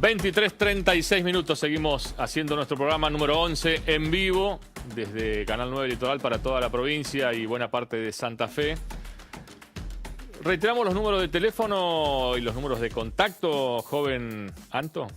23:36 minutos, seguimos haciendo nuestro programa número 11 en vivo desde Canal 9 Litoral para toda la provincia y buena parte de Santa Fe. Reiteramos los números de teléfono y los números de contacto, joven Anto.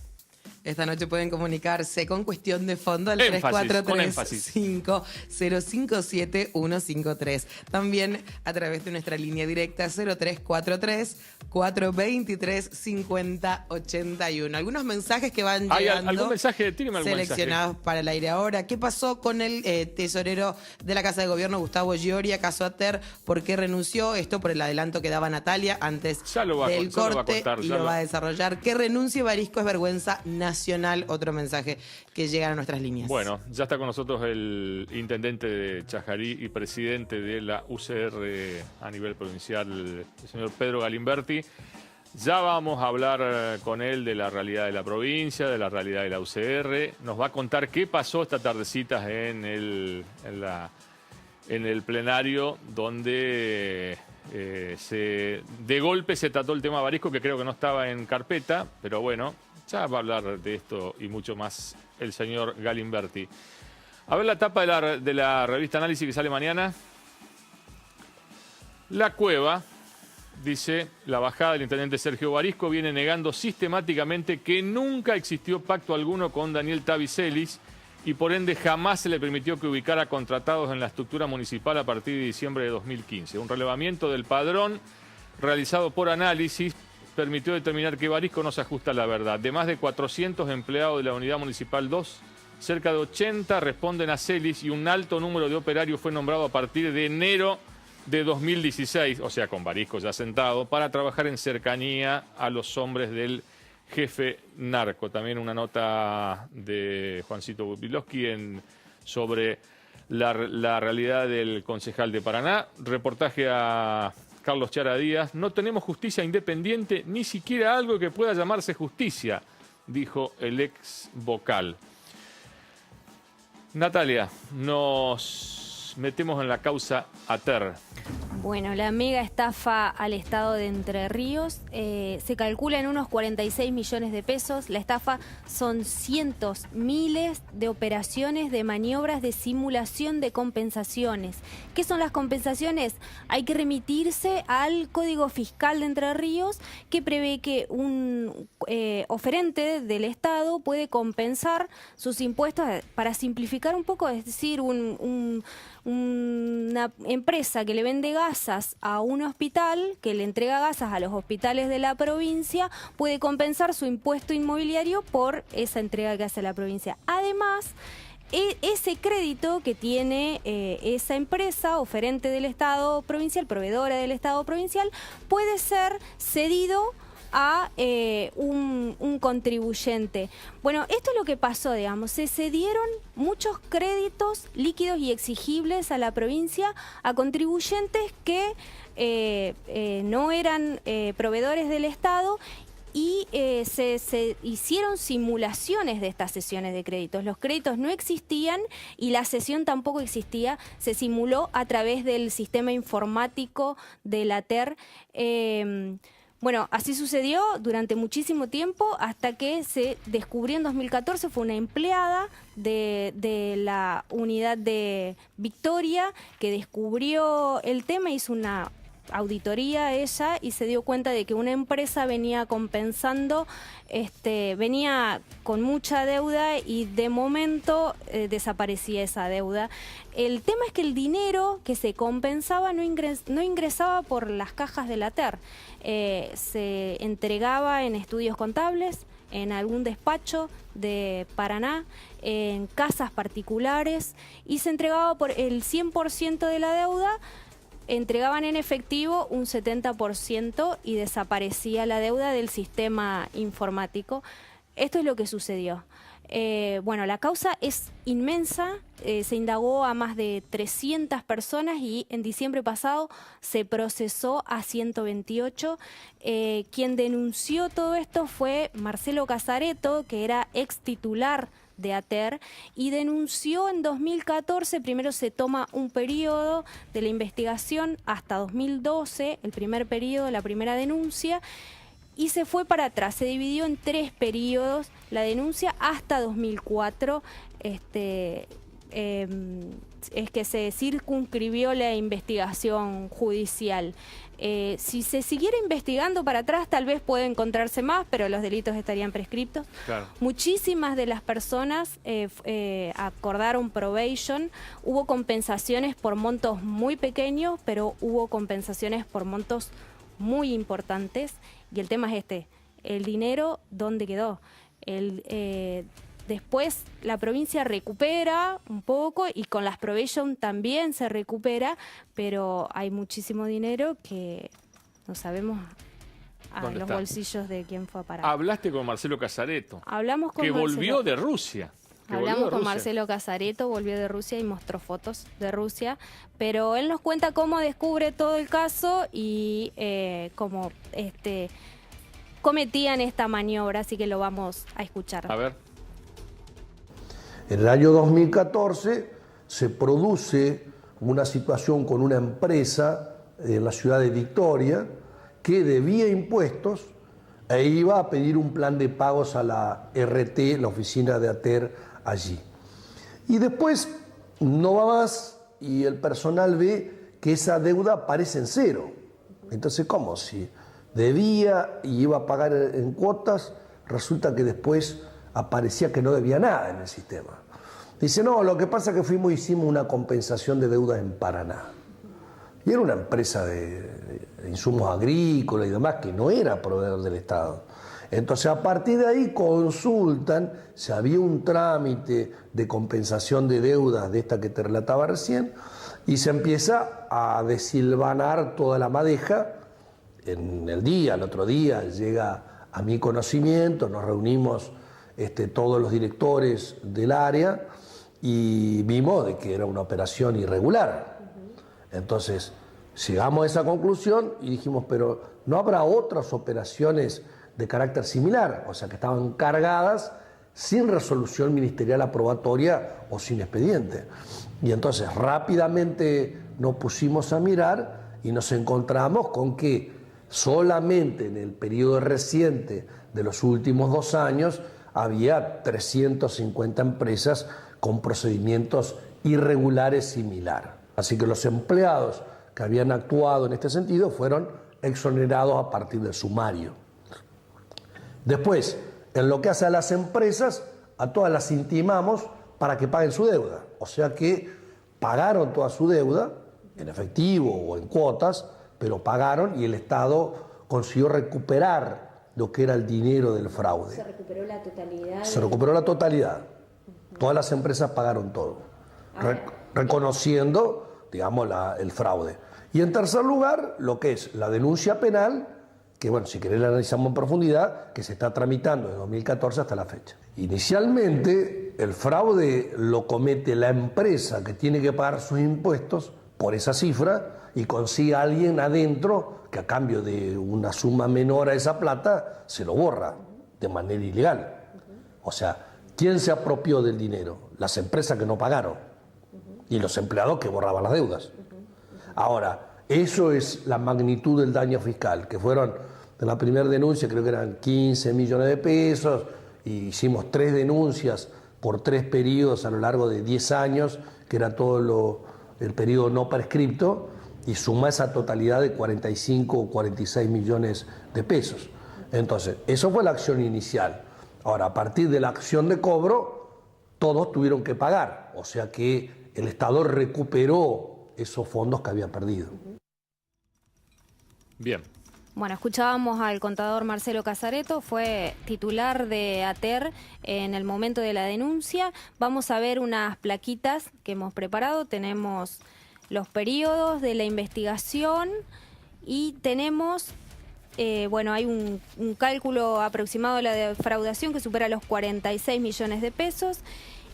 Esta noche pueden comunicarse con cuestión de fondo al Énfasis, 343-5-057-153. También a través de nuestra línea directa 0343-423-5081. Algunos mensajes que van llegando. ¿Algún mensaje? Tíreme algún seleccionados mensaje para el aire ahora. ¿Qué pasó con el tesorero de la Casa de Gobierno, Gustavo Gioria, caso Ater? ¿Por qué renunció? Esto por el adelanto que daba Natalia antes del corte y lo va a desarrollar. Que renuncie Barisco es vergüenza nacional. Otro mensaje que llega a nuestras líneas. Bueno, ya está con nosotros el intendente de Chajarí y presidente de la UCR a nivel provincial, el señor Pedro Galimberti. Ya vamos a hablar con él de la realidad de la provincia, de la realidad de la UCR. Nos va a contar qué pasó esta tardecita en el plenario donde de golpe se trató el tema Barisco, que creo que no estaba en carpeta, pero bueno, ya va a hablar de esto y mucho más el señor Galimberti. A ver la tapa de la revista Análisis que sale mañana. La Cueva, dice, la bajada del intendente Sergio Barisco viene negando sistemáticamente que nunca existió pacto alguno con Daniel Tavicelis y por ende jamás se le permitió que ubicara contratados en la estructura municipal a partir de diciembre de 2015. Un relevamiento del padrón realizado por Análisis permitió determinar que Barisco no se ajusta a la verdad. De más de 400 empleados de la Unidad Municipal 2, cerca de 80 responden a Celis y un alto número de operarios fue nombrado a partir de enero de 2016, o sea, con Barisco ya sentado, para trabajar en cercanía a los hombres del jefe narco. También una nota de Juancito Bubilowski sobre la realidad del concejal de Paraná. Reportaje a Carlos Chara Díaz. No tenemos justicia independiente, ni siquiera algo que pueda llamarse justicia, dijo el ex vocal. Natalia, nos metemos en la causa Ater. Bueno, la mega estafa al estado de Entre Ríos se calcula en unos 46 millones de pesos. La estafa son cientos, miles de operaciones de maniobras de simulación de compensaciones. ¿Qué son las compensaciones? Hay que remitirse al Código Fiscal de Entre Ríos, que prevé que un oferente del Estado puede compensar sus impuestos para simplificar un poco, es decir, una empresa que le vende gasas a un hospital, que le entrega gasas a los hospitales de la provincia, puede compensar su impuesto inmobiliario por esa entrega que hace la provincia. Además, ese crédito que tiene esa empresa oferente del Estado provincial, proveedora del Estado provincial, puede ser cedido a un contribuyente. Bueno, esto es lo que pasó, digamos, se cedieron muchos créditos líquidos y exigibles a la provincia a contribuyentes que no eran proveedores del Estado y se hicieron simulaciones de estas sesiones de créditos. Los créditos no existían y la cesión tampoco existía, se simuló a través del sistema informático de la Ater. Bueno, así sucedió durante muchísimo tiempo hasta que se descubrió en 2014, fue una empleada de la unidad de Victoria que descubrió el tema, hizo una auditoría ella y se dio cuenta de que una empresa venía compensando, venía con mucha deuda y de momento desaparecía esa deuda. El tema es que el dinero que se compensaba no ingresaba por las cajas de la Ater. Se entregaba en estudios contables, en algún despacho de Paraná, en casas particulares y se entregaba por el 100% de la deuda. Entregaban en efectivo un 70% y desaparecía la deuda del sistema informático. Esto es lo que sucedió. Bueno, la causa es inmensa, se indagó a más de 300 personas y en diciembre pasado se procesó a 128. Quien denunció todo esto fue Marcelo Casareto, que era ex titular de Ater, y denunció en 2014, primero se toma un periodo de la investigación hasta 2012, el primer periodo, la primera denuncia, y se fue para atrás. Se dividió en 3 periodos la denuncia hasta 2004. Es que se circunscribió la investigación judicial. Si se siguiera investigando para atrás, tal vez puede encontrarse más, pero los delitos estarían prescriptos. Claro. Muchísimas de las personas acordaron probation. Hubo compensaciones por montos muy pequeños, pero hubo compensaciones por montos muy importantes. Y el tema es el dinero, ¿dónde quedó? Después la provincia recupera un poco y con las probation también se recupera, pero hay muchísimo dinero que no sabemos a los bolsillos de quién fue a parar. Hablaste con Marcelo Casareto. Hablamos con que Marcelo. Volvió de Rusia. Hablamos con Marcelo Casareto, volvió de Rusia y mostró fotos de Rusia, pero él nos cuenta cómo descubre todo el caso y cómo cometían esta maniobra, así que lo vamos a escuchar. A ver. En el año 2014 se produce una situación con una empresa en la ciudad de Victoria que debía impuestos e iba a pedir un plan de pagos a la RT, la oficina de ATER, allí. Y después no va más y el personal ve que esa deuda aparece en cero. Entonces, ¿cómo? Si debía y iba a pagar en cuotas, resulta que después aparecía que no debía nada en el sistema. Dice, no, lo que pasa es que hicimos una compensación de deudas en Paraná. Y era una empresa de insumos agrícolas y demás que no era proveedor del Estado. Entonces, a partir de ahí consultan si había un trámite de compensación de deudas de esta que te relataba recién y se empieza a desilvanar toda la madeja. El otro día llega a mi conocimiento, nos reunimos todos los directores del área y vimos de que era una operación irregular. Entonces, llegamos a esa conclusión y dijimos, pero ¿no habrá otras operaciones de carácter similar? O sea, que estaban cargadas sin resolución ministerial aprobatoria o sin expediente. Y entonces rápidamente nos pusimos a mirar y nos encontramos con que solamente en el periodo reciente de los últimos 2 años había 350 empresas con procedimientos irregulares similar. Así que los empleados que habían actuado en este sentido fueron exonerados a partir del sumario. Después, en lo que hace a las empresas, a todas las intimamos para que paguen su deuda. O sea que pagaron toda su deuda, en efectivo o en cuotas, pero pagaron y el Estado consiguió recuperar lo que era el dinero del fraude. ¿Se recuperó la totalidad? Se recuperó la totalidad. Todas las empresas pagaron todo, reconociendo, digamos, el fraude. Y en tercer lugar, lo que es la denuncia penal, que bueno, si querés la analizamos en profundidad, que se está tramitando de 2014 hasta la fecha. Inicialmente, el fraude lo comete la empresa que tiene que pagar sus impuestos por esa cifra y consigue a alguien adentro que a cambio de una suma menor a esa plata se lo borra de manera ilegal. O sea, ¿quién se apropió del dinero? Las empresas que no pagaron y los empleados que borraban las deudas. Ahora, eso es la magnitud del daño fiscal, que fueron, de la primera denuncia creo que eran 15 millones de pesos, y hicimos 3 denuncias por 3 periodos a lo largo de 10 años, que era todo el periodo no prescripto, y suma esa totalidad de 45 o 46 millones de pesos. Entonces, eso fue la acción inicial. Ahora, a partir de la acción de cobro, todos tuvieron que pagar, o sea que el Estado recuperó esos fondos que había perdido. Bien. Bueno, escuchábamos al contador Marcelo Casareto, fue titular de ATER en el momento de la denuncia. Vamos a ver unas plaquitas que hemos preparado. Tenemos los periodos de la investigación y tenemos, bueno, hay un cálculo aproximado de la defraudación que supera los 46 millones de pesos.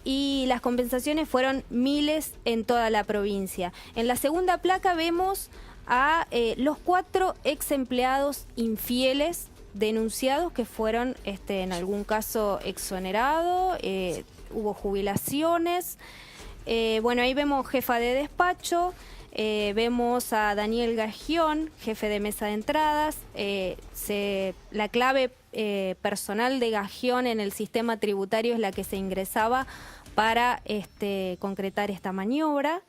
Y las compensaciones fueron miles en toda la provincia. En la segunda placa vemos a los 4 ex empleados infieles denunciados que fueron en algún caso exonerados, hubo jubilaciones. Bueno, ahí vemos jefa de despacho, Vemos a Daniel Gagión, jefe de mesa de entradas. La clave personal de Gagión en el sistema tributario es la que se ingresaba para concretar esta maniobra.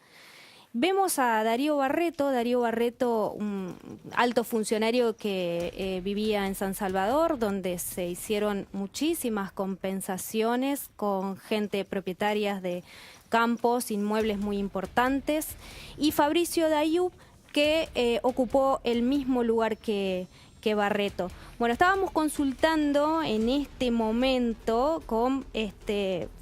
Vemos a Darío Barreto, un alto funcionario que vivía en San Salvador, donde se hicieron muchísimas compensaciones con gente propietarias de campos, inmuebles muy importantes, y Fabricio Dayub, que ocupó el mismo lugar que Barreto. Bueno, estábamos consultando en este momento con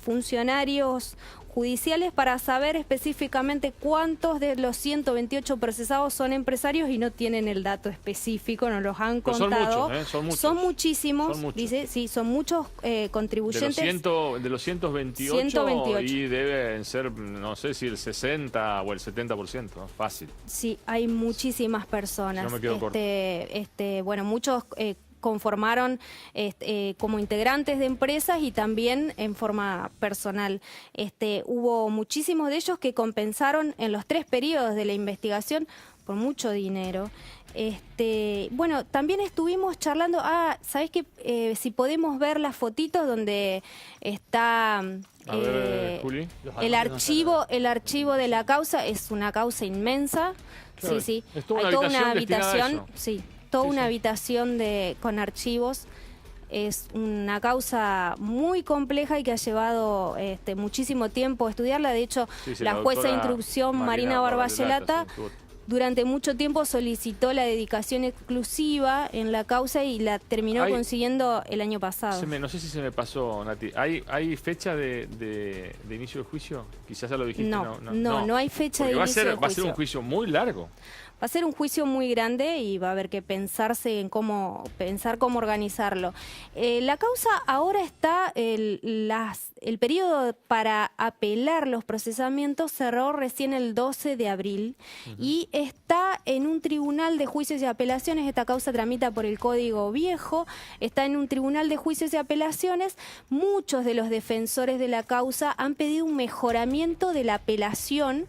funcionarios judiciales para saber específicamente cuántos de los 128 procesados son empresarios y no tienen el dato específico, no los han contado. Son muchos, son muchísimos, dice, sí, son muchos contribuyentes. De los 128 y deben ser, no sé si el 60 o el 70%, fácil. Sí, hay muchísimas personas. No me quedo corto. Bueno, muchos conformaron como integrantes de empresas y también en forma personal. Hubo muchísimos de ellos que compensaron en los 3 periodos de la investigación por mucho dinero. Bueno, también estuvimos charlando, ¿sabés qué? Si podemos ver las fotitos donde está Juli. el archivo de la causa. Es una causa inmensa. Claro, sí. Es toda una habitación, sí. Toda una habitación con archivos. Es una causa muy compleja y que ha llevado muchísimo tiempo estudiarla. De hecho, la jueza de instrucción Marina Barbayelata durante mucho tiempo solicitó la dedicación exclusiva en la causa y la terminó consiguiendo el año pasado. No sé si se me pasó, Nati. ¿Hay fecha de inicio del juicio? Quizás ya lo dijiste. No hay fecha de inicio del juicio. Va a ser un juicio muy largo. Va a ser un juicio muy grande y va a haber que pensarse en cómo organizarlo. La causa ahora está, el periodo para apelar los procesamientos cerró recién el 12 de abril y está en un tribunal de juicios y apelaciones. Esta causa tramita por el Código Viejo, está en un tribunal de juicios y apelaciones. Muchos de los defensores de la causa han pedido un mejoramiento de la apelación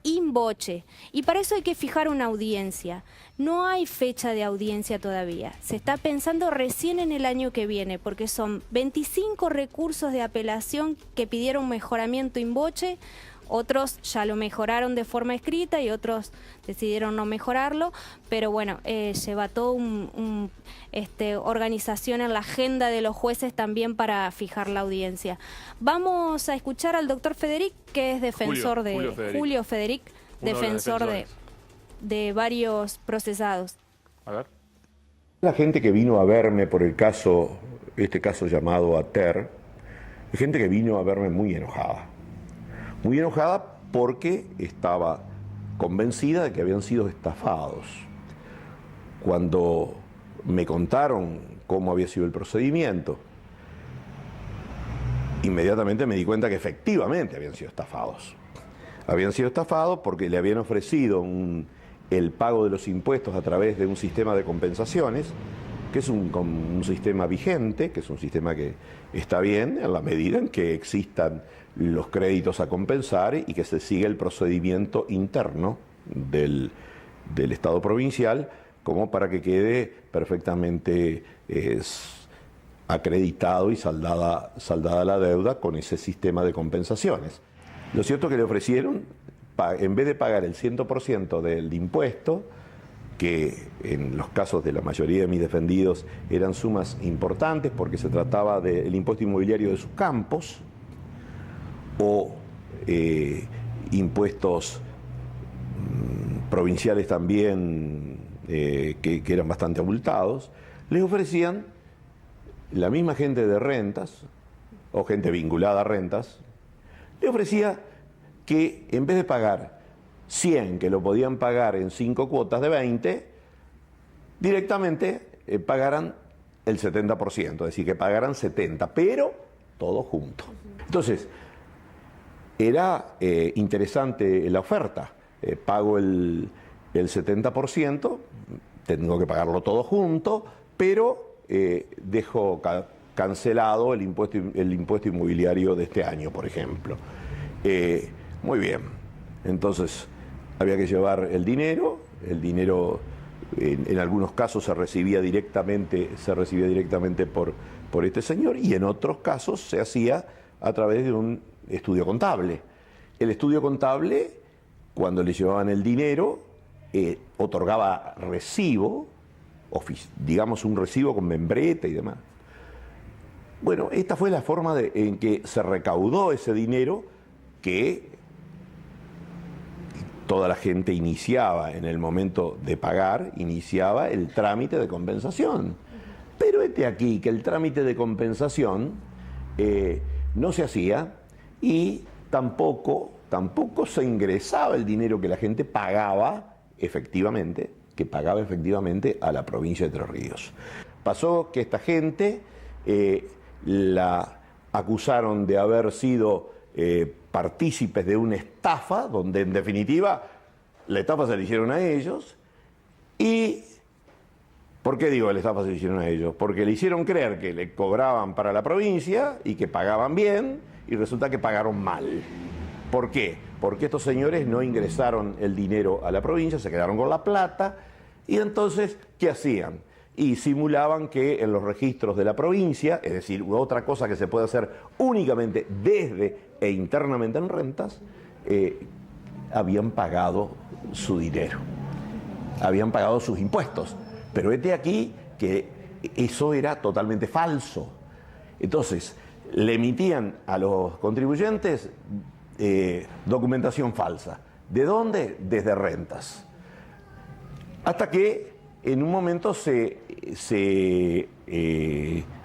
in voce, y para eso hay que fijar una audiencia. No hay fecha de audiencia todavía, se está pensando recién en el año que viene, porque son 25 recursos de apelación que pidieron mejoramiento in voce. Otros ya lo mejoraron de forma escrita y otros decidieron no mejorarlo, pero bueno, lleva toda una organización en la agenda de los jueces también para fijar la audiencia. Vamos a escuchar al doctor Federic, que es defensor Julio Federic, defensor de varios procesados. A ver. La gente que vino a verme por el caso, este caso llamado Ater, es gente que vino a verme muy enojada. Muy enojada porque estaba convencida de que habían sido estafados. Cuando me contaron cómo había sido el procedimiento, inmediatamente me di cuenta que efectivamente habían sido estafados. Habían sido estafados porque le habían ofrecido el pago de los impuestos a través de un sistema de compensaciones, que es un sistema vigente, que es un sistema que está bien en la medida en que existan los créditos a compensar y que se siga el procedimiento interno del Estado provincial, como para que quede perfectamente acreditado y saldada la deuda con ese sistema de compensaciones. Lo cierto es que le ofrecieron, en vez de pagar el 100% del impuesto, que en los casos de la mayoría de mis defendidos eran sumas importantes porque se trataba del impuesto inmobiliario de sus campos o impuestos provinciales también que eran bastante abultados, les ofrecían la misma gente de rentas o gente vinculada a rentas, le ofrecía que en vez de pagar 100, que lo podían pagar en 5 cuotas de 20, directamente pagaran el 70%, es decir, que pagaran 70, pero todo junto. Entonces, era interesante la oferta. Pago el 70%, tengo que pagarlo todo junto, pero dejo cancelado el impuesto inmobiliario de este año, por ejemplo. Muy bien. Entonces, había que llevar el dinero en algunos casos se recibía directamente por este señor, y en otros casos se hacía a través de un estudio contable. El estudio contable, cuando le llevaban el dinero, otorgaba recibo, digamos un recibo con membrete y demás. Bueno, esta fue la forma en que se recaudó ese dinero que toda la gente iniciaba en el momento de pagar, iniciaba el trámite de compensación. Pero aquí que el trámite de compensación no se hacía y tampoco se ingresaba el dinero que la gente pagaba efectivamente, a la provincia de Entre Ríos. Pasó que esta gente la acusaron de haber sido partícipes de una estafa, donde en definitiva la estafa se le hicieron a ellos. ¿Y por qué digo la estafa se le hicieron a ellos? Porque le hicieron creer que le cobraban para la provincia y que pagaban bien, y resulta que pagaron mal. ¿Por qué? Porque estos señores no ingresaron el dinero a la provincia, se quedaron con la plata, y entonces, ¿qué hacían? Y simulaban que en los registros de la provincia, es decir, otra cosa que se puede hacer únicamente desde e internamente en rentas, habían pagado su dinero, habían pagado sus impuestos. Pero aquí que eso era totalmente falso. Entonces, le emitían a los contribuyentes documentación falsa. ¿De dónde? Desde rentas. Hasta que en un momento se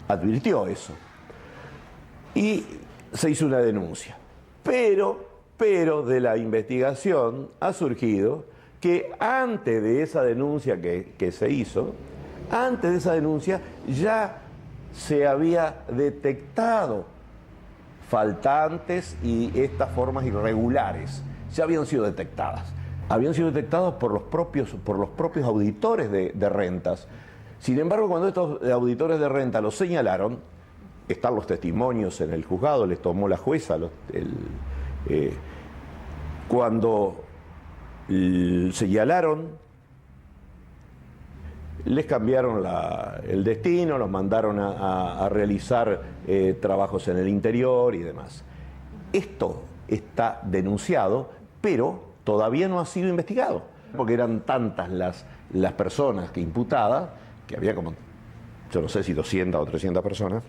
advirtió eso y se hizo una denuncia. Pero de la investigación ha surgido que antes de esa denuncia que se hizo, antes de esa denuncia ya se había detectado faltantes y estas formas irregulares. Ya habían sido detectadas. Habían sido detectados por los propios auditores de rentas. Sin embargo, cuando estos auditores de renta los señalaron, están los testimonios en el juzgado, les tomó la jueza, cuando señalaron, les cambiaron el destino, los mandaron a realizar trabajos en el interior y demás. Esto está denunciado, pero todavía no ha sido investigado, porque eran tantas las personas que imputadas, que había como, yo no sé si 200 o 300 personas,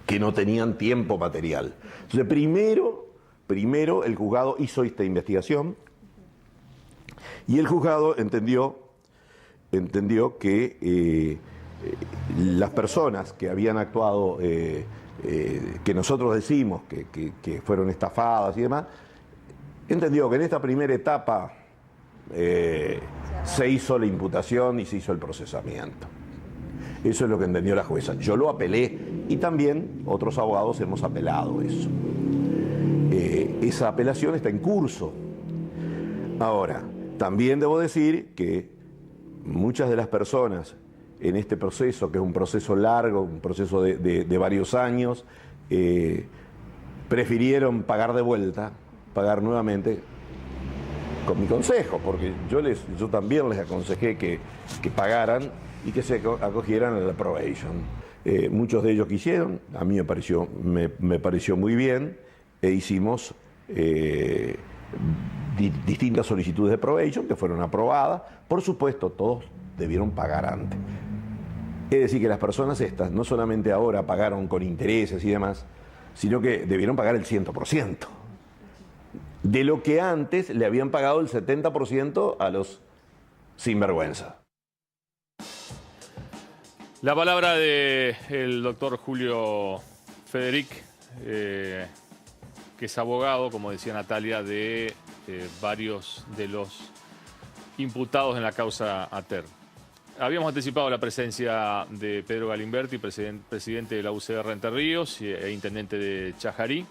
que no tenían tiempo material. Entonces, primero el juzgado hizo esta investigación y el juzgado entendió que las personas que habían actuado, que nosotros decimos que fueron estafadas y demás, entendió que en esta primera etapa se hizo la imputación y se hizo el procesamiento. Eso es lo que entendió la jueza. Yo lo apelé y también otros abogados hemos apelado eso. Esa apelación está en curso. Ahora, también debo decir que muchas de las personas en este proceso, que es un proceso largo, un proceso de varios años, prefirieron pagar de vuelta, pagar nuevamente, con mi consejo, porque yo también les aconsejé que pagaran y que se acogieran a la probation. Muchos de ellos quisieron, a mí me pareció muy bien, e hicimos distintas solicitudes de probation que fueron aprobadas. Por supuesto, todos debieron pagar antes. Es decir, que las personas estas no solamente ahora pagaron con intereses y demás, sino que debieron pagar el 100%. De lo que antes le habían pagado el 70% a los sinvergüenza. La palabra del doctor Julio Federic, que es abogado, como decía Natalia, de varios de los imputados en la causa ATER. Habíamos anticipado la presencia de Pedro Galimberti, presidente de la UCR Entre Ríos e intendente de Chajarí.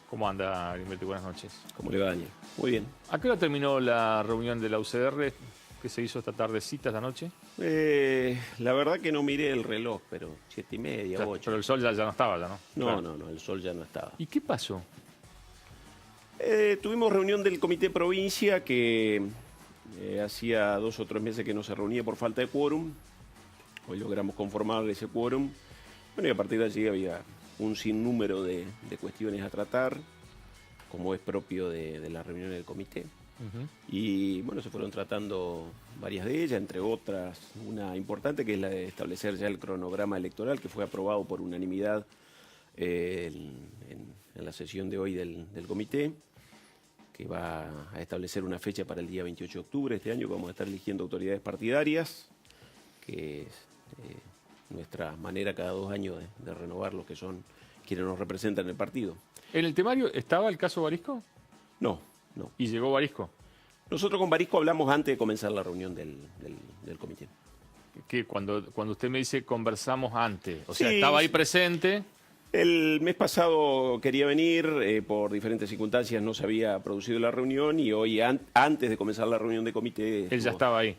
¿Cómo anda, Galimberti? Buenas noches. ¿Cómo le va, Daniel? Muy bien. ¿A qué hora terminó la reunión de la UCR que se hizo esta tardecita, esta noche? La verdad que no miré el reloj, pero 7:30, 8. Pero el sol ya no estaba, ¿ya no? No, claro. No, el sol ya no estaba. ¿Y qué pasó? Tuvimos reunión del Comité Provincia que hacía 2 o 3 meses que no se reunía por falta de quórum. Hoy logramos conformar ese quórum. Bueno, y a partir de allí había un sinnúmero de cuestiones a tratar, como es propio de la reunión del comité. Y bueno, se fueron tratando varias de ellas, entre otras una importante que es la de establecer ya el cronograma electoral, que fue aprobado por unanimidad en la sesión de hoy del comité, que va a establecer una fecha para el día 28 de octubre de este año, que vamos a estar eligiendo autoridades partidarias, que es nuestra manera cada 2 años de renovar los que son quienes nos representan en el partido. ¿En el temario estaba el caso Barisco? No. ¿Y llegó Barisco? Nosotros con Barisco hablamos antes de comenzar la reunión del comité. Que cuando usted me dice conversamos antes, o sea, sí, estaba ahí presente. El mes pasado quería venir, por diferentes circunstancias no se había producido la reunión y hoy, antes de comenzar la reunión de comité... Él ya estaba ahí.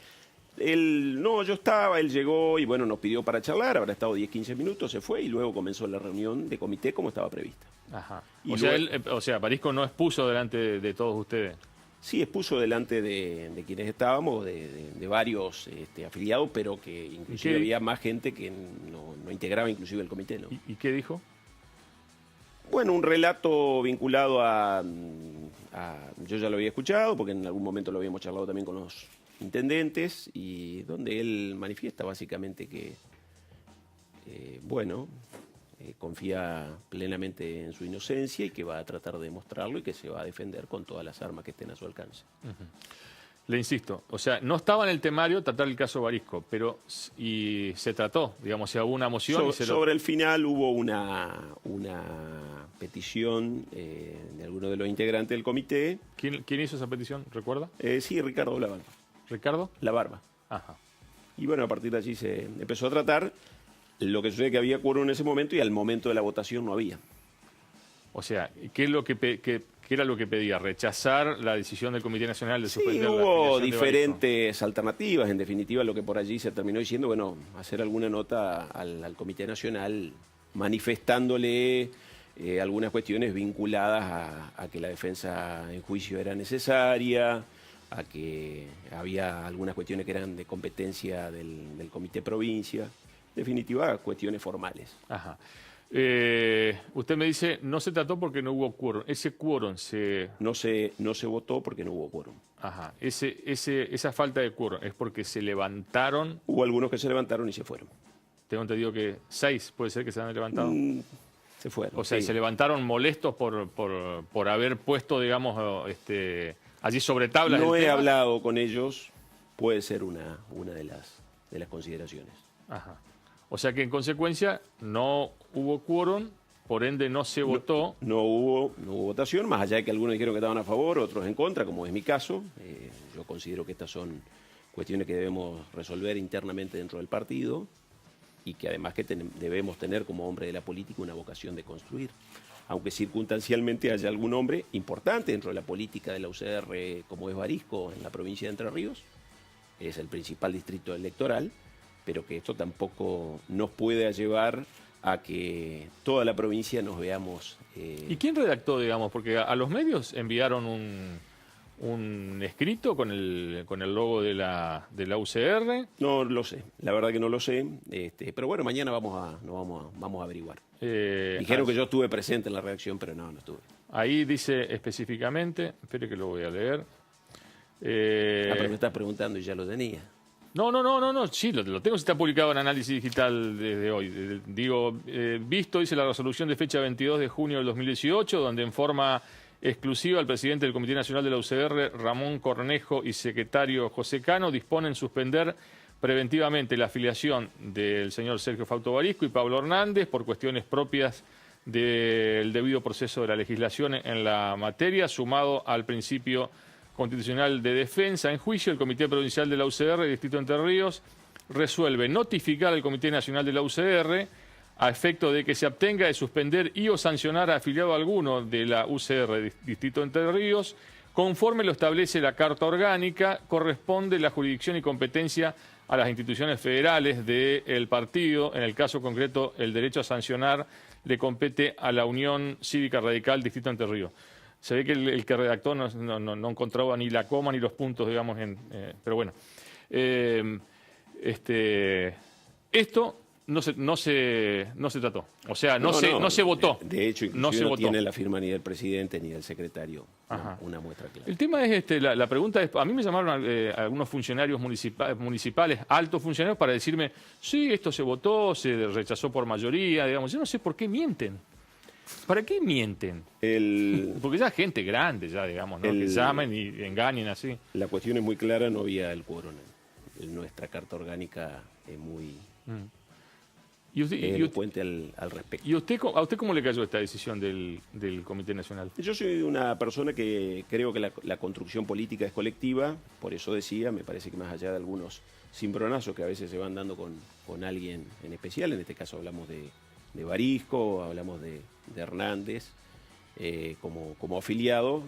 No, yo estaba, él llegó y bueno, nos pidió para charlar, habrá estado 10-15 minutos, se fue y luego comenzó la reunión de comité como estaba prevista. Ajá. Y O sea, Barisco no expuso delante de todos ustedes. Sí, expuso delante de quienes estábamos, de varios afiliados, pero que inclusive había más gente que no integraba inclusive el comité, ¿no? ¿Y qué dijo? Bueno, un relato vinculado a... Yo ya lo había escuchado, porque en algún momento lo habíamos charlado también con los intendentes, y donde él manifiesta básicamente que, confía plenamente en su inocencia y que va a tratar de demostrarlo y que se va a defender con todas las armas que estén a su alcance. Le insisto, o sea, no estaba en el temario tratar el caso Barisco, pero y se trató, digamos, si hubo una moción... Sobre el final hubo una petición de alguno de los integrantes del comité. ¿Quién hizo esa petición? ¿Recuerda? Sí, Ricardo Labarba. ¿Ricardo? Labarba. Ajá. Y bueno, a partir de allí se empezó a tratar. Lo que sucede es que había quórum en ese momento y al momento de la votación no había. O sea, ¿qué es lo ¿qué era lo que pedía? ¿Rechazar la decisión del Comité Nacional de suspender la afiliación de hubo Barisco? diferentes alternativas. En definitiva, lo que por allí se terminó diciendo, bueno, hacer alguna nota al Comité Nacional manifestándole algunas cuestiones vinculadas a que la defensa en juicio era necesaria, a que había algunas cuestiones que eran de competencia del Comité Provincia. En definitiva, cuestiones formales. Ajá. Usted me dice, no se trató porque no hubo quórum. Ese quórum se... No se votó porque no hubo quórum. Ajá. Esa falta de quórum es porque se levantaron... Hubo algunos que se levantaron y se fueron. Tengo entendido que 6 puede ser que se han levantado. Se fueron. O sea, sí. Se levantaron molestos por haber puesto, digamos, allí sobre tablas. No he hablado con ellos. Puede ser una de las consideraciones. Ajá. O sea que en consecuencia no hubo quórum, por ende no se votó. No hubo votación, más allá de que algunos dijeron que estaban a favor, otros en contra, como es mi caso. Yo considero que estas son cuestiones que debemos resolver internamente dentro del partido y que además que debemos tener como hombre de la política una vocación de construir. Aunque circunstancialmente haya algún hombre importante dentro de la política de la UCR, como es Barisco, en la provincia de Entre Ríos, es el principal distrito electoral, pero que esto tampoco nos puede llevar a que toda la provincia nos veamos... ¿Y quién redactó, digamos? Porque a los medios enviaron un escrito con el logo de la UCR. No lo sé, la verdad que no lo sé, pero bueno, mañana vamos a averiguar. Dijeron que yo estuve presente en la redacción, pero no estuve. Ahí dice específicamente, espere que lo voy a leer. Pero me estás preguntando y ya lo tenía. No, sí, lo tengo, si está publicado en Análisis Digital desde hoy. Visto, dice la resolución de fecha 22 de junio del 2018, donde en forma exclusiva el presidente del Comité Nacional de la UCR, Ramón Cornejo, y secretario José Cano disponen suspender preventivamente la afiliación del señor Sergio Fausto Barisco y Pablo Hernández por cuestiones propias del debido proceso de la legislación en la materia, sumado al principio constitucional de defensa en juicio. El Comité Provincial de la UCR, Distrito de Entre Ríos, resuelve notificar al Comité Nacional de la UCR a efecto de que se abstenga de suspender y o sancionar a afiliado alguno de la UCR Distrito de Entre Ríos, conforme lo establece la Carta Orgánica. Corresponde la jurisdicción y competencia a las instituciones federales del partido. En el caso concreto, el derecho a sancionar le compete a la Unión Cívica Radical Distrito de Entre Ríos. Se ve que el que redactó no encontraba ni la coma ni los puntos, digamos, pero bueno. Esto no se trató. O sea, no se votó. De hecho, inclusive no tiene la firma ni del presidente ni del secretario. Una muestra clara. El tema es, la pregunta es, a mí me llamaron algunos funcionarios municipales, altos funcionarios, para decirme, sí, esto se votó, se rechazó por mayoría, digamos. Yo no sé por qué mienten. ¿Para qué mienten? Porque ya gente grande, ya digamos, ¿no? Que llamen y engañen así. La cuestión es muy clara, no había el quórum. Nuestra carta orgánica es muy elocuente al respecto. ¿Y a usted cómo le cayó esta decisión del Comité Nacional? Yo soy una persona que creo que la construcción política es colectiva, por eso decía, me parece que más allá de algunos cimbronazos que a veces se van dando con alguien en especial, en este caso hablamos de Barisco, hablamos de Hernández, como afiliado,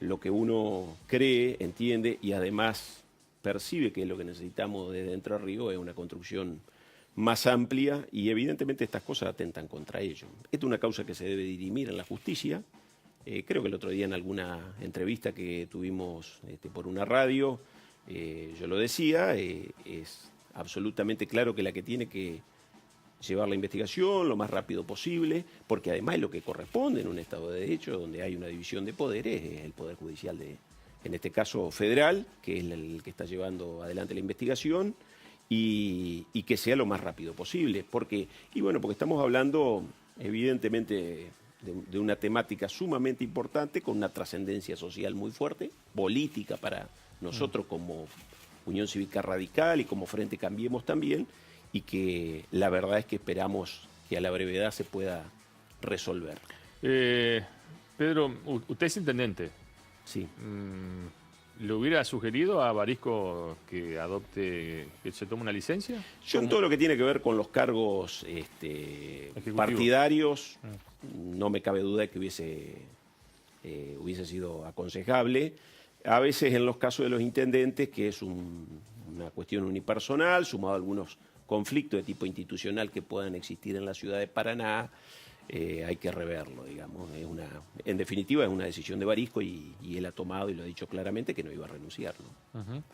lo que uno cree, entiende y además percibe que lo que necesitamos desde Entre Ríos es una construcción más amplia y evidentemente estas cosas atentan contra ello. Esta es una causa que se debe dirimir en la justicia. Creo que el otro día en alguna entrevista que tuvimos por una radio, yo lo decía, es absolutamente claro que la que tiene que llevar la investigación lo más rápido posible, porque además es lo que corresponde en un Estado de Derecho, donde hay una división de poderes, es el Poder Judicial en este caso federal, que es el que está llevando adelante la investigación, y que sea lo más rápido posible. Porque estamos hablando evidentemente de una temática sumamente importante, con una trascendencia social muy fuerte, política para nosotros como Unión Cívica Radical y como Frente Cambiemos también, y que la verdad es que esperamos que a la brevedad se pueda resolver. Pedro, usted es intendente. Sí. ¿Le hubiera sugerido a Barisco que se tome una licencia? Yo en todo lo que tiene que ver con los cargos partidarios, no me cabe duda de que hubiese sido aconsejable. A veces en los casos de los intendentes, que es una cuestión unipersonal, sumado a algunos conflictos de tipo institucional que puedan existir en la ciudad de Paraná, hay que reverlo, digamos. En definitiva, es una decisión de Barisco y él ha tomado y lo ha dicho claramente que no iba a renunciar, ¿no?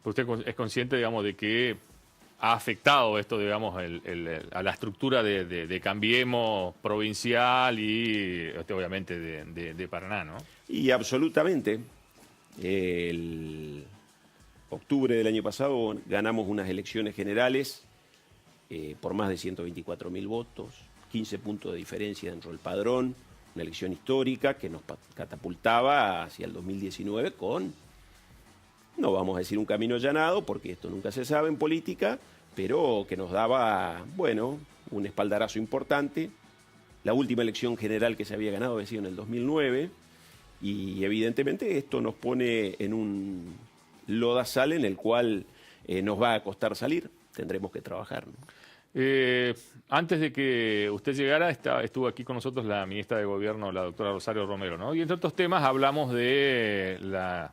¿Usted es consciente, digamos, de que ha afectado esto, digamos, a la estructura de Cambiemos provincial y, obviamente, de Paraná, ¿no? Y absolutamente. El octubre del año pasado ganamos unas elecciones generales por más de 124.000 votos, 15 puntos de diferencia dentro del padrón, una elección histórica que nos catapultaba hacia el 2019 con, no vamos a decir un camino allanado, porque esto nunca se sabe en política, pero que nos daba, un espaldarazo importante. La última elección general que se había ganado había sido en el 2009, y evidentemente esto nos pone en un lodazal en el cual nos va a costar salir, tendremos que trabajar, ¿no? Antes de que usted llegara, estuvo aquí con nosotros la ministra de Gobierno, la doctora Rosario Romero, ¿no? Y entre otros temas hablamos de la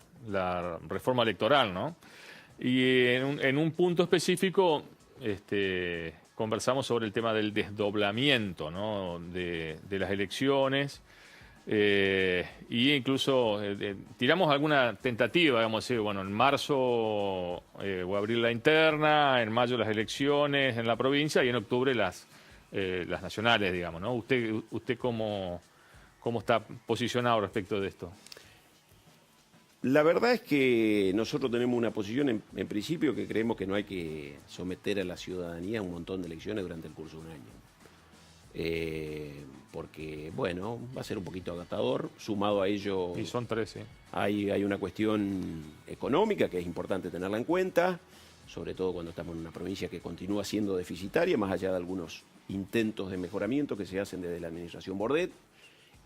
reforma electoral, ¿no? Y en un punto específico conversamos sobre el tema del desdoblamiento, ¿no? de las elecciones. Y incluso tiramos alguna tentativa, digamos así, en marzo o abril la interna, en mayo las elecciones en la provincia y en octubre las nacionales, digamos, ¿no? ¿Usted cómo está posicionado respecto de esto? La verdad es que nosotros tenemos una posición en principio que creemos que no hay que someter a la ciudadanía a un montón de elecciones durante el curso de un año. Porque, va a ser un poquito agotador, sumado a ello... Y son 13. Hay una cuestión económica que es importante tenerla en cuenta, sobre todo cuando estamos en una provincia que continúa siendo deficitaria, más allá de algunos intentos de mejoramiento que se hacen desde la administración Bordet.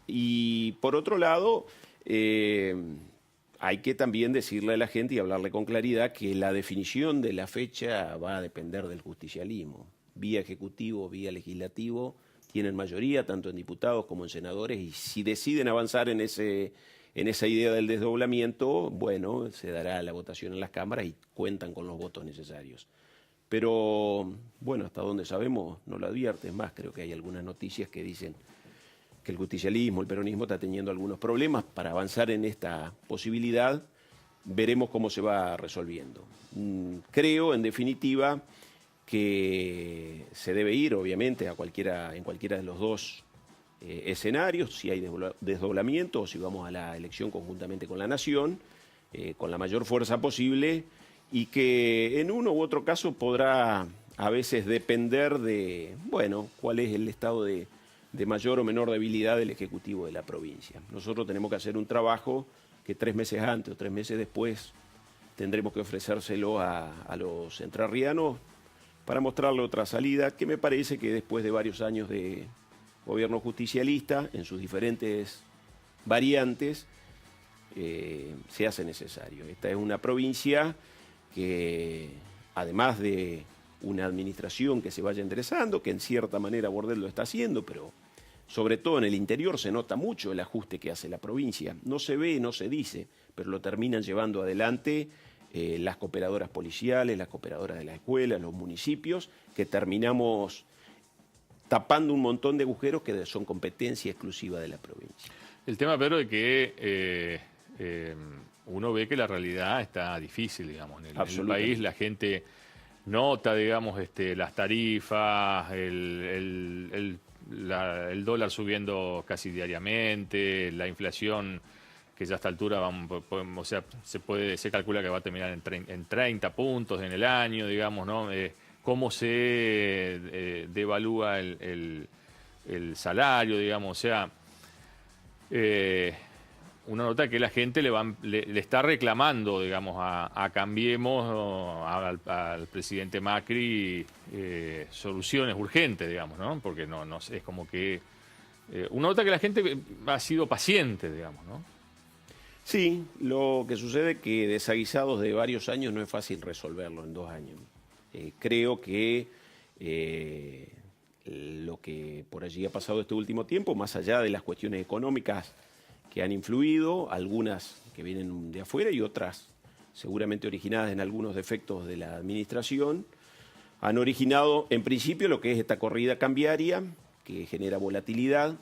Y, por otro lado, hay que también decirle a la gente y hablarle con claridad que la definición de la fecha va a depender del justicialismo. Vía ejecutivo, vía legislativo, tienen mayoría, tanto en diputados como en senadores, y si deciden avanzar en esa idea del desdoblamiento, se dará la votación en las cámaras y cuentan con los votos necesarios. Pero, hasta donde sabemos, no lo advierten más. Creo que hay algunas noticias que dicen el justicialismo, el peronismo está teniendo algunos problemas para avanzar en esta posibilidad. Veremos cómo se va resolviendo. Creo, en definitiva, que se debe ir, obviamente, en cualquiera de los dos escenarios, si hay desdoblamiento o si vamos a la elección conjuntamente con la Nación, con la mayor fuerza posible, y que en uno u otro caso podrá a veces depender de, bueno, cuál es el estado de mayor o menor debilidad del Ejecutivo de la provincia. Nosotros tenemos que hacer un trabajo que 3 meses antes o 3 meses después tendremos que ofrecérselo a los entrerrianos para mostrarle otra salida, que me parece que después de varios años de gobierno justicialista, en sus diferentes variantes, se hace necesario. Esta es una provincia que, además de una administración que se vaya enderezando, que en cierta manera Bordel lo está haciendo, pero sobre todo en el interior se nota mucho el ajuste que hace la provincia. No se ve, no se dice, pero lo terminan llevando adelante las cooperadoras policiales, las cooperadoras de la escuela, los municipios, que terminamos tapando un montón de agujeros que son competencia exclusiva de la provincia. El tema, Pedro, de que uno ve que la realidad está difícil, digamos. En el país la gente nota, digamos, las tarifas, el dólar subiendo casi diariamente, la inflación que ya a esta altura se calcula que va a terminar en 30 puntos en el año, digamos, ¿no? Cómo se devalúa el salario, digamos, o sea, uno nota que la gente le está reclamando, digamos, a Cambiemos, al presidente Macri, soluciones urgentes, digamos, ¿no? Porque no es como que uno nota que la gente ha sido paciente, digamos, ¿no? Sí, lo que sucede es que desaguisados de varios años no es fácil resolverlo en 2 años. Creo que lo que por allí ha pasado este último tiempo, más allá de las cuestiones económicas que han influido, algunas que vienen de afuera y otras seguramente originadas en algunos defectos de la administración, han originado en principio lo que es esta corrida cambiaria que genera volatilidad,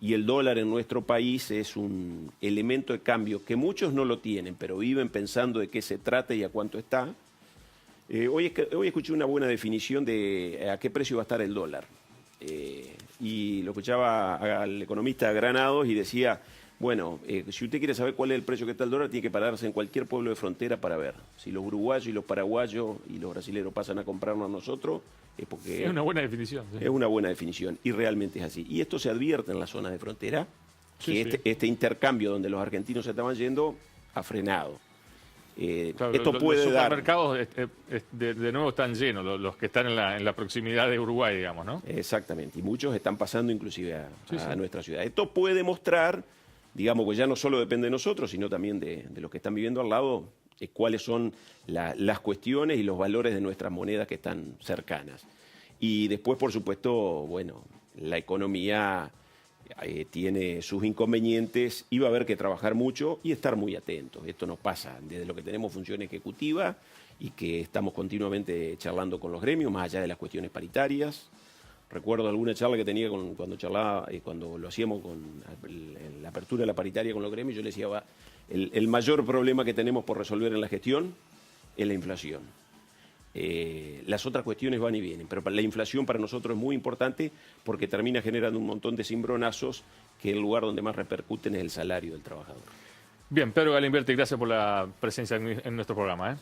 y el dólar en nuestro país es un elemento de cambio que muchos no lo tienen, pero viven pensando de qué se trata y a cuánto está. Hoy escuché una buena definición de a qué precio va a estar el dólar. Y lo escuchaba al economista Granados y decía, bueno, si usted quiere saber cuál es el precio que está el dólar, tiene que pararse en cualquier pueblo de frontera para ver. Si los uruguayos y los paraguayos y los brasileños pasan a comprarnos a nosotros, es porque... Es una buena definición. Sí. Es una buena definición y realmente es así. Y esto se advierte en las zonas de frontera, que este intercambio donde los argentinos se estaban yendo ha frenado. Claro, esto puede los dar... supermercados de nuevo están llenos, los que están en la proximidad de Uruguay, digamos, ¿no? Exactamente, y muchos están pasando inclusive a nuestra ciudad. Esto puede mostrar, digamos, que ya no solo depende de nosotros, sino también de los que están viviendo al lado, cuáles son las cuestiones y los valores de nuestras monedas que están cercanas. Y después, por supuesto, bueno, la economía tiene sus inconvenientes y va a haber que trabajar mucho y estar muy atentos. Esto nos pasa desde lo que tenemos función ejecutiva y que estamos continuamente charlando con los gremios, más allá de las cuestiones paritarias. Recuerdo alguna charla que tenía cuando lo hacíamos con la apertura de la paritaria con los gremios, yo le decía, el mayor problema que tenemos por resolver en la gestión es la inflación. Las otras cuestiones van y vienen, pero la inflación para nosotros es muy importante porque termina generando un montón de cimbronazos que el lugar donde más repercuten es el salario del trabajador. Bien, Pedro Galimberti, gracias por la presencia en nuestro programa.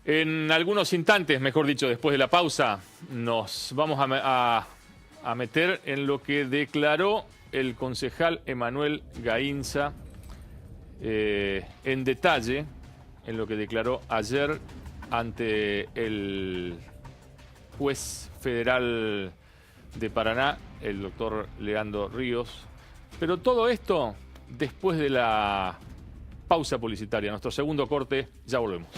En algunos instantes, mejor dicho, después de la pausa, nos vamos a meter en lo que declaró el concejal Emanuel Gainza en detalle, en lo que declaró ayer ante el juez federal de Paraná, el doctor Leandro Ríos. Pero todo esto después de la pausa publicitaria. Nuestro segundo corte, ya volvemos.